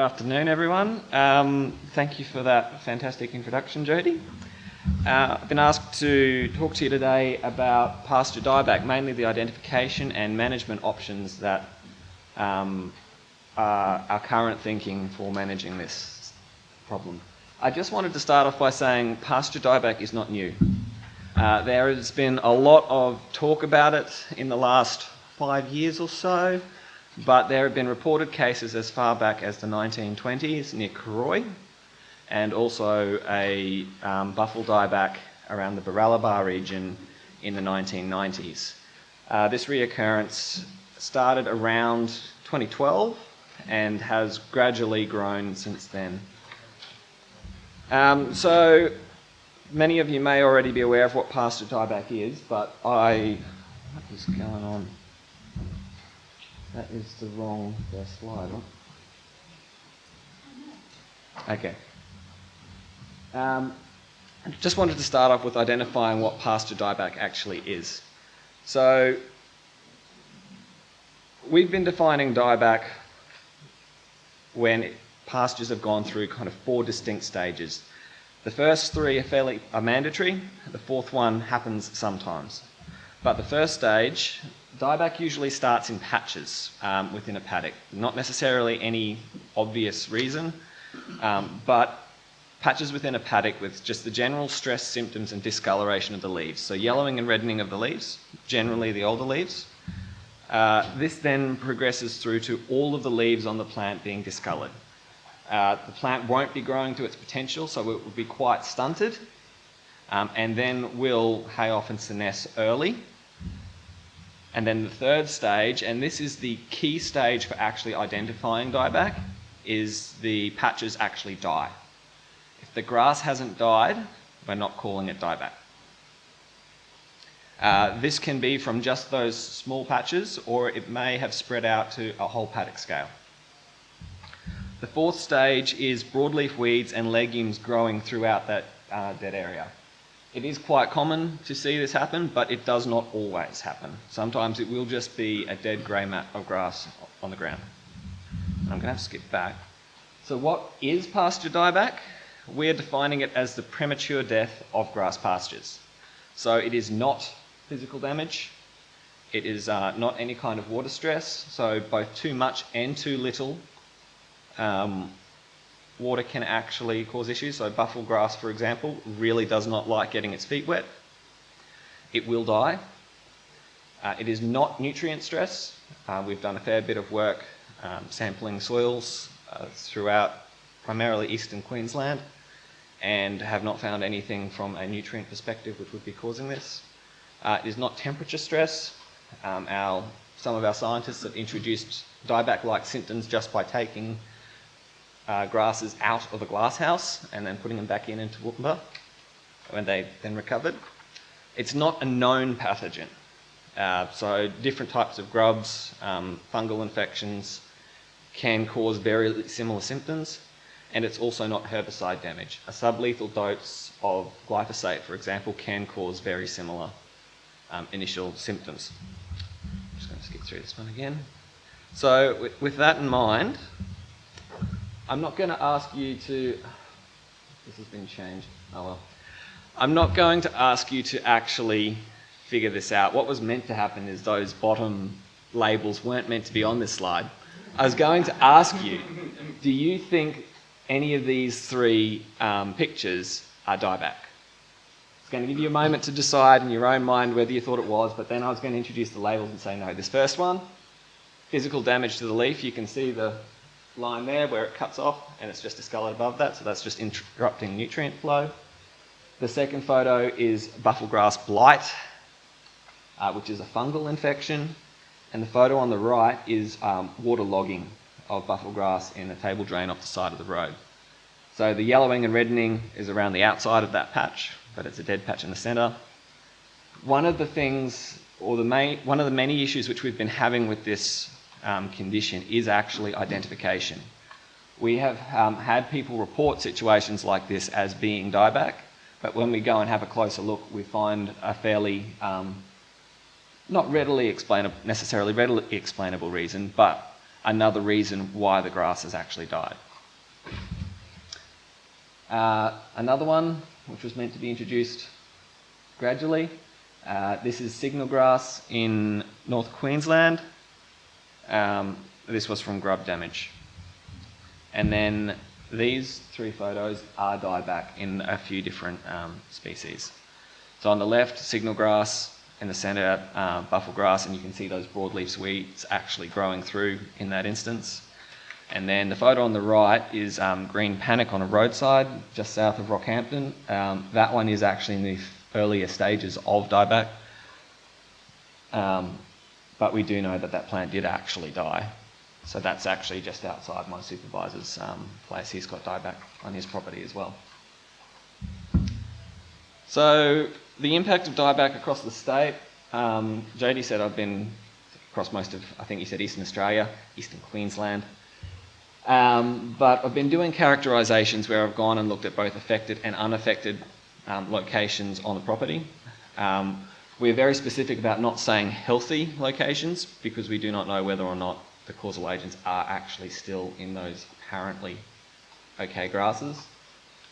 afternoon, everyone. Thank you for that fantastic introduction, Jodie. I've been asked to talk to you today about pasture dieback, mainly the identification and management options that are our current thinking for managing this problem. I just wanted to start off by saying pasture dieback is not new. There has been a lot of talk about it in the last 5 years or so, but there have been reported cases as far back as the 1920s near Karoi, and also a buffel dieback around the Baralabar region in the 1990s. This reoccurrence started around 2012 and has gradually grown since then. So many of you may already be aware of what pasture dieback is, but what is going on? That is the wrong first slide, right? Okay. Just wanted to start off with identifying what pasture dieback actually is. So we've been defining dieback when pastures have gone through kind of 4 distinct stages. The first 3 are mandatory, the 4th one happens sometimes. But the first stage, dieback usually starts in patches within a paddock. Not necessarily any obvious reason, but patches within a paddock with just the general stress symptoms and discoloration of the leaves. So yellowing and reddening of the leaves, generally the older leaves. This then progresses through to all of the leaves on the plant being discoloured. The plant won't be growing to its potential, so it will be quite stunted, and then will hay off and senesce early. And then the 3rd stage, and this is the key stage for actually identifying dieback, is the patches actually die. If the grass hasn't died, we're not calling it dieback. This can be from just those small patches, or it may have spread out to a whole paddock scale. The 4th stage is broadleaf weeds and legumes growing throughout that dead area. It is quite common to see this happen, but it does not always happen. Sometimes it will just be a dead grey mat of grass on the ground. I'm going to have to skip back. So what is pasture dieback? We're defining it as the premature death of grass pastures. So it is not physical damage. It is not any kind of water stress. So both too much and too little water can actually cause issues. So buffel grass, for example, really does not like getting its feet wet. It will die. It is not nutrient stress. We've done a fair bit of work sampling soils throughout primarily eastern Queensland, and have not found anything from a nutrient perspective which would be causing this. It is not temperature stress. Some of our scientists have introduced dieback-like symptoms just by taking grasses out of a glass house and then putting them back into Wurmba when they then recovered. It's not a known pathogen. So different types of grubs, fungal infections can cause very similar symptoms, and it's also not herbicide damage. A sublethal dose of glyphosate, for example, can cause very similar initial symptoms. I'm just going to skip through this one again. So with that in mind, I'm not going to ask you to... This has been changed. Oh well. I'm not going to ask you to actually figure this out. What was meant to happen is those bottom labels weren't meant to be on this slide. I was going to ask you, do you think any of these 3 pictures are dieback? I was going to give you a moment to decide in your own mind whether you thought it was, but then I was going to introduce the labels and say no. This first one, physical damage to the leaf. You can see the line there where it cuts off and it's just discoloured above that, so that's just interrupting nutrient flow. The second photo is buffel grass blight, which is a fungal infection, and the photo on the right is water logging of buffel grass in a table drain off the side of the road. So the yellowing and reddening is around the outside of that patch, but it's a dead patch in the centre. One of the things, or one of the many issues which we've been having with this condition is actually identification. We have had people report situations like this as being dieback, but when we go and have a closer look, we find a fairly not necessarily readily explainable reason, but another reason why the grass has actually died. Another one, which was meant to be introduced gradually, this is signal grass in North Queensland. This was from grub damage. And then these three photos are dieback in a few different species. So on the left, signal grass, in the centre, buffel grass, and you can see those broadleaf weeds actually growing through in that instance. And then the photo on the right is green panic on a roadside just south of Rockhampton. That one is actually in the earlier stages of dieback. But we do know that that plant did actually die. So that's actually just outside my supervisor's place. He's got dieback on his property as well. So the impact of dieback across the state, Jody said I've been across most of, I think he said Eastern Australia, Eastern Queensland. But I've been doing characterisations where I've gone and looked at both affected and unaffected locations on the property. We're very specific about not saying healthy locations because we do not know whether or not the causal agents are actually still in those apparently okay grasses.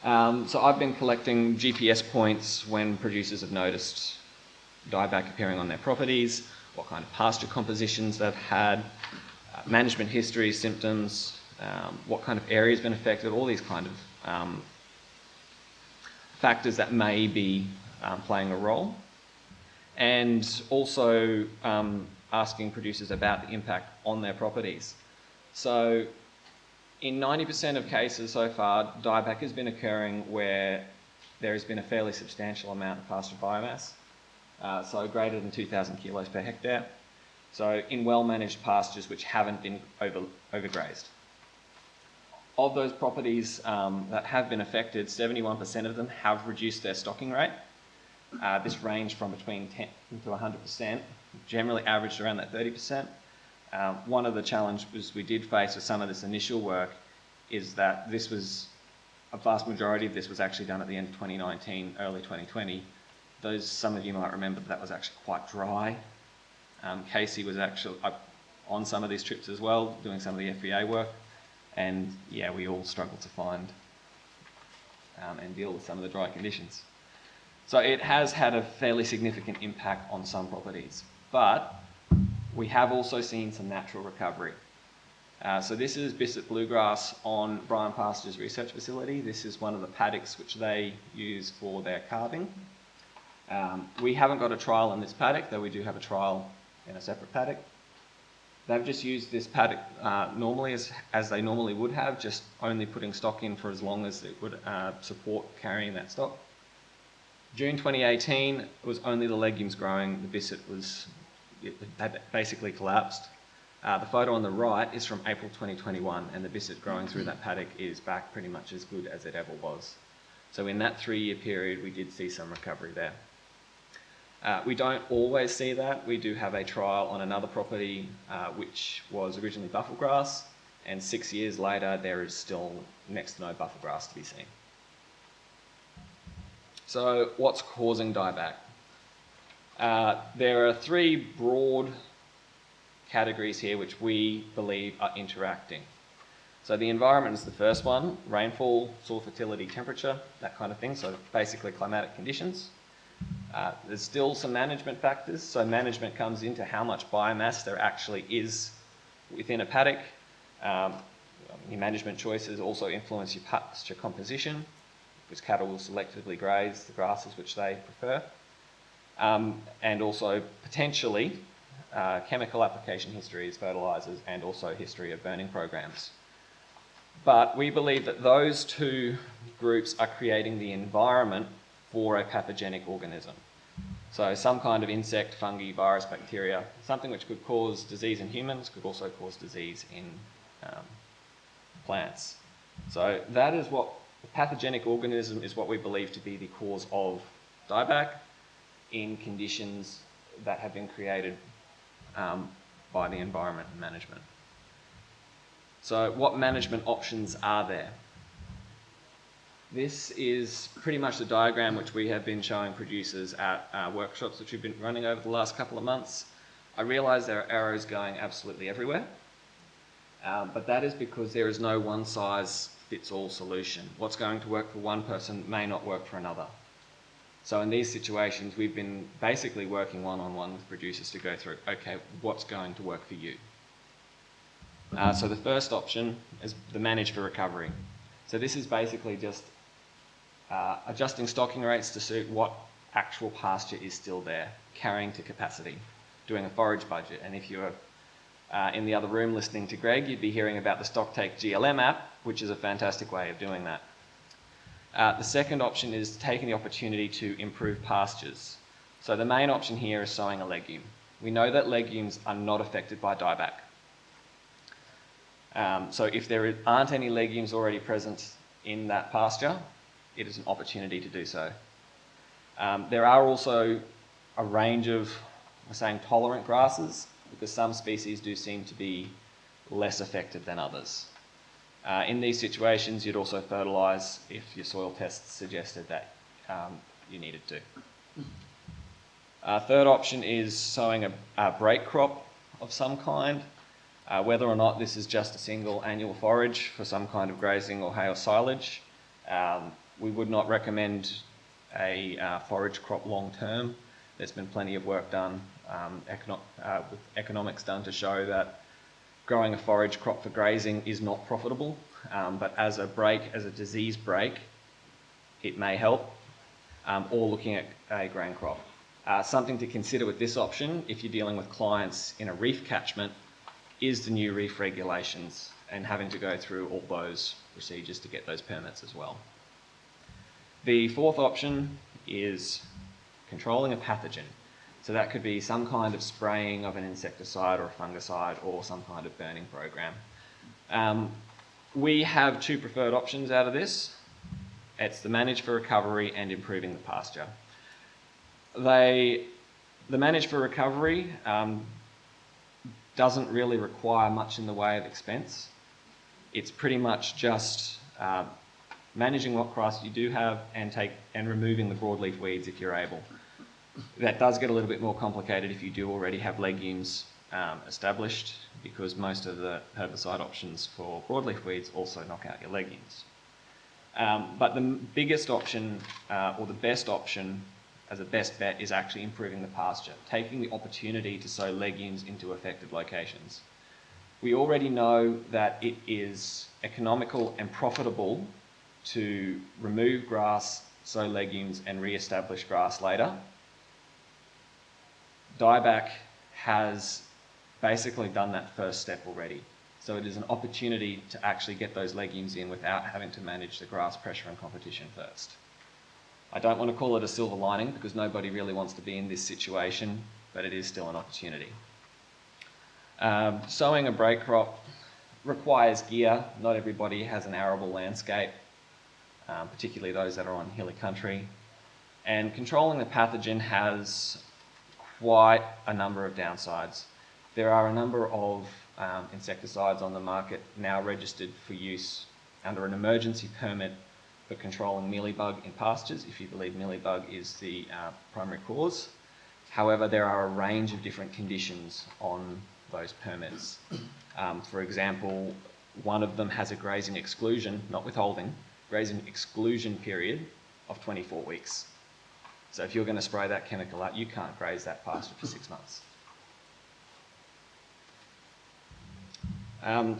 So I've been collecting GPS points when producers have noticed dieback appearing on their properties, what kind of pasture compositions they've had, management history, symptoms, what kind of area has been affected, all these kind of factors that may be playing a role. And also asking producers about the impact on their properties. So in 90% of cases so far, dieback has been occurring where there has been a fairly substantial amount of pasture biomass, so greater than 2,000 kilos per hectare. So in well-managed pastures which haven't been overgrazed. Of those properties that have been affected, 71% of them have reduced their stocking rate. This ranged from between 10 to 100%, generally averaged around that 30%. One of the challenges we did face with some of this initial work is that this was, a vast majority of this was actually done at the end of 2019, early 2020. Some of you might remember that was actually quite dry. Casey was actually on some of these trips as well, doing some of the FBA work. And yeah, we all struggled to find and deal with some of the dry conditions. So it has had a fairly significant impact on some properties, but we have also seen some natural recovery. So this is Bisset bluegrass on Brian Pasture's research facility. This is one of the paddocks which they use for their calving. We haven't got a trial in this paddock, though we do have a trial in a separate paddock. They've just used this paddock normally as they normally would have, just only putting stock in for as long as it would support carrying that stock. June 2018, it was only the legumes growing. The Bisset had basically collapsed. The photo on the right is from April 2021, and the Bisset growing through that paddock is back pretty much as good as it ever was. So in that 3-year period, we did see some recovery there. We don't always see that. We do have a trial on another property, which was originally buffel grass, and 6 years later, there is still next to no buffel grass to be seen. So what's causing dieback? There are 3 broad categories here which we believe are interacting. So the environment is the first one, rainfall, soil fertility, temperature, that kind of thing, so basically climatic conditions. There's still some management factors, so management comes into how much biomass there actually is within a paddock. Your management choices also influence your pasture composition, because cattle will selectively graze the grasses which they prefer. And also potentially chemical application histories, fertilisers, and also history of burning programs. But we believe that those 2 groups are creating the environment for a pathogenic organism. So some kind of insect, fungi, virus, bacteria, something which could cause disease in humans, could also cause disease in plants. So that is what the pathogenic organism is, what we believe to be the cause of dieback in conditions that have been created by the environment and management. So what management options are there? This is pretty much the diagram which we have been showing producers at workshops which we've been running over the last couple of months. I realise there are arrows going absolutely everywhere, but that is because there is no one size one-size-fits-all solution. What's going to work for one person may not work for another. So in these situations, we've been basically working one-on-one with producers to go through, okay, what's going to work for you? So the first option is the manage for recovery. So this is basically just adjusting stocking rates to suit what actual pasture is still there, carrying to capacity, doing a forage budget. And if you're in the other room listening to Greg, you'd be hearing about the Stocktake GLM app, which is a fantastic way of doing that. The second option is taking the opportunity to improve pastures. So the main option here is sowing a legume. We know that legumes are not affected by dieback. So if there aren't any legumes already present in that pasture, it is an opportunity to do so. There are also a range of, we're saying, tolerant grasses, because some species do seem to be less affected than others. In these situations, you'd also fertilise if your soil tests suggested that you needed to. Third option is sowing a break crop of some kind, whether or not this is just a single annual forage for some kind of grazing or hay or silage. We would not recommend a forage crop long term. There's been plenty of work done, with economics done to show that growing a forage crop for grazing is not profitable, but as a disease break, it may help, or looking at a grain crop. Something to consider with this option, if you're dealing with clients in a reef catchment, is the new reef regulations and having to go through all those procedures to get those permits as well. The fourth option is controlling a pathogen. So that could be some kind of spraying of an insecticide or a fungicide or some kind of burning program. We have two preferred options out of this. It's the manage for recovery and improving the pasture. The manage for recovery doesn't really require much in the way of expense. It's pretty much just managing what grass you do have and removing the broadleaf weeds if you're able. That does get a little bit more complicated if you do already have legumes established, because most of the herbicide options for broadleaf weeds also knock out your legumes. But the biggest option, or the best option as a best bet, is actually improving the pasture, taking the opportunity to sow legumes into affected locations. We already know that it is economical and profitable to remove grass, sow legumes, and re-establish grass later. Dieback has basically done that first step already. So it is an opportunity to actually get those legumes in without having to manage the grass pressure and competition first. I don't want to call it a silver lining because nobody really wants to be in this situation, but it is still an opportunity. Sowing a break crop requires gear. Not everybody has an arable landscape, particularly those that are on hilly country. And controlling the pathogen has quite a number of downsides. There are a number of insecticides on the market now registered for use under an emergency permit for controlling mealybug in pastures, if you believe mealybug is the primary cause. However, there are a range of different conditions on those permits. For example, one of them has a grazing exclusion, not withholding, grazing exclusion period of 24 weeks. So if you're going to spray that chemical out, you can't graze that pasture for 6 months.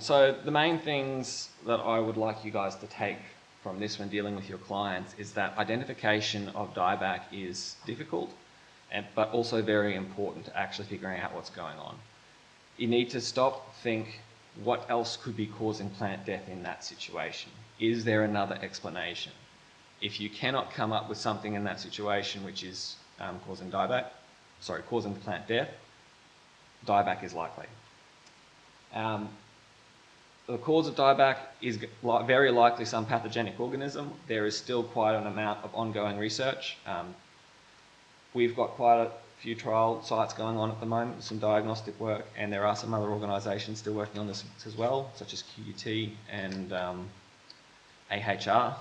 So the main things that I would like you guys to take from this when dealing with your clients is that identification of dieback is difficult, but also very important to actually figuring out what's going on. You need to stop, think, what else could be causing plant death in that situation? Is there another explanation? If you cannot come up with something in that situation which is causing plant death, dieback is likely. The cause of dieback is very likely some pathogenic organism. There is still quite an amount of ongoing research. We've got quite a few trial sites going on at the moment, some diagnostic work, and there are some other organisations still working on this as well, such as QUT and AHR.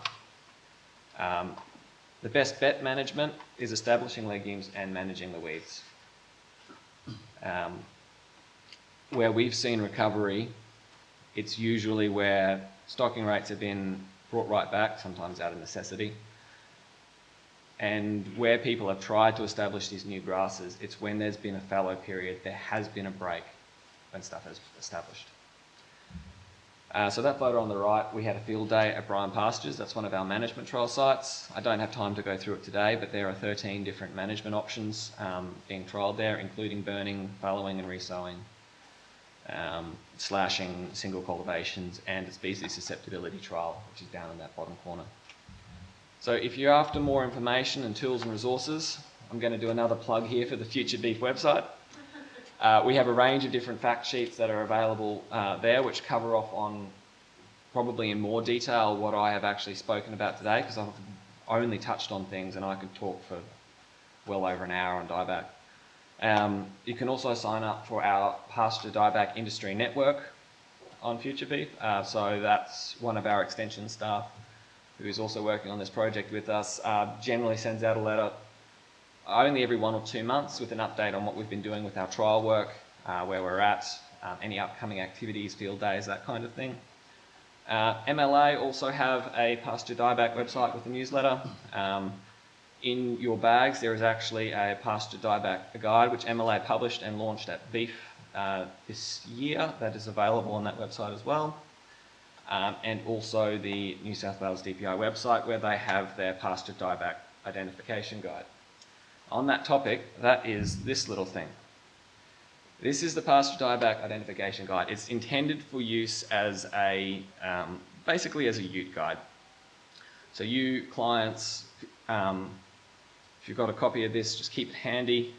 The best bet management is establishing legumes and managing the weeds. Where we've seen recovery, it's usually where stocking rates have been brought right back, sometimes out of necessity. And where people have tried to establish these new grasses, it's when there's been a fallow period, there has been a break when stuff is established. So that photo on the right, we had a field day at Bryan Pastures. That's one of our management trial sites. I don't have time to go through it today, but there are 13 different management options being trialled there, including burning, fallowing and resowing, slashing, single cultivations, and a species susceptibility trial, which is down in that bottom corner. So if you're after more information and tools and resources, I'm going to do another plug here for the Future Beef website. We have a range of different fact sheets that are available there, which cover off on probably in more detail what I have actually spoken about today, because I've only touched on things and I could talk for well over an hour on dieback. You can also sign up for our Pasture Dieback Industry Network on Future Beef. So that's one of our extension staff who is also working on this project with us, generally sends out a letter only every 1 or 2 months with an update on what we've been doing with our trial work, where we're at, any upcoming activities, field days, that kind of thing. MLA also have a Pasture Dieback website with a newsletter. In your bags there is actually a Pasture Dieback guide which MLA published and launched at Beef this year. That is available on that website as well. And also the New South Wales DPI website where they have their Pasture Dieback identification guide. On that topic, that is this little thing. This is the Pasture Dieback identification guide. It's intended for use as a, basically as a ute guide. So you clients, if you've got a copy of this, just keep it handy,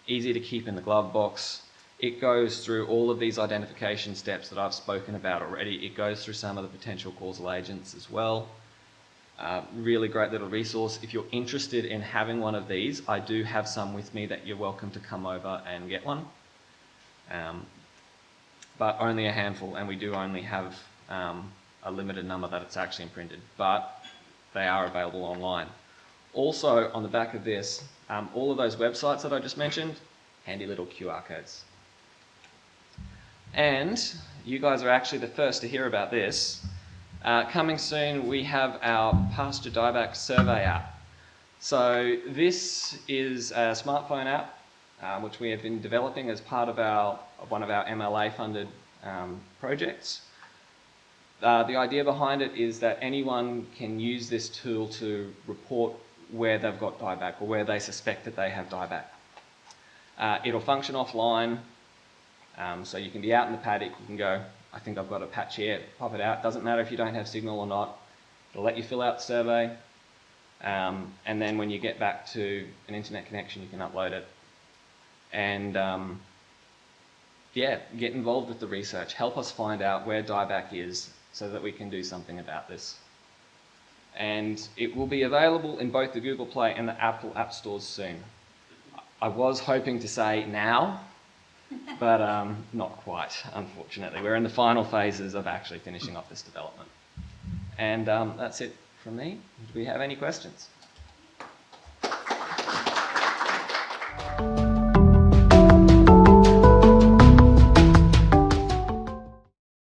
easy to keep in the glove box. It goes through all of these identification steps that I've spoken about already. It goes through some of the potential causal agents as well. Really great little resource. If you're interested in having one of these, I do have some with me that you're welcome to come over and get one. But only a handful, and we do only have a limited number that it's actually imprinted, but they are available online. Also, on the back of this, all of those websites that I just mentioned, handy little QR codes. And you guys are actually the first to hear about this. Coming soon, we have our Pasture Dieback survey app. So this is a smartphone app which we have been developing as part of one of our MLA-funded projects. The idea behind it is that anyone can use this tool to report where they've got dieback or where they suspect that they have dieback. It'll function offline. So you can be out in the paddock, you can go, I think I've got a patch here, pop it out. Doesn't matter if you don't have signal or not. It'll let you fill out the survey. And then when you get back to an internet connection, you can upload it. And yeah, get involved with the research. Help us find out where dieback is so that we can do something about this. And it will be available in both the Google Play and the Apple App Stores soon. I was hoping to say now, but not quite, unfortunately. We're in the final phases of actually finishing off this development. And that's it from me. Do we have any questions?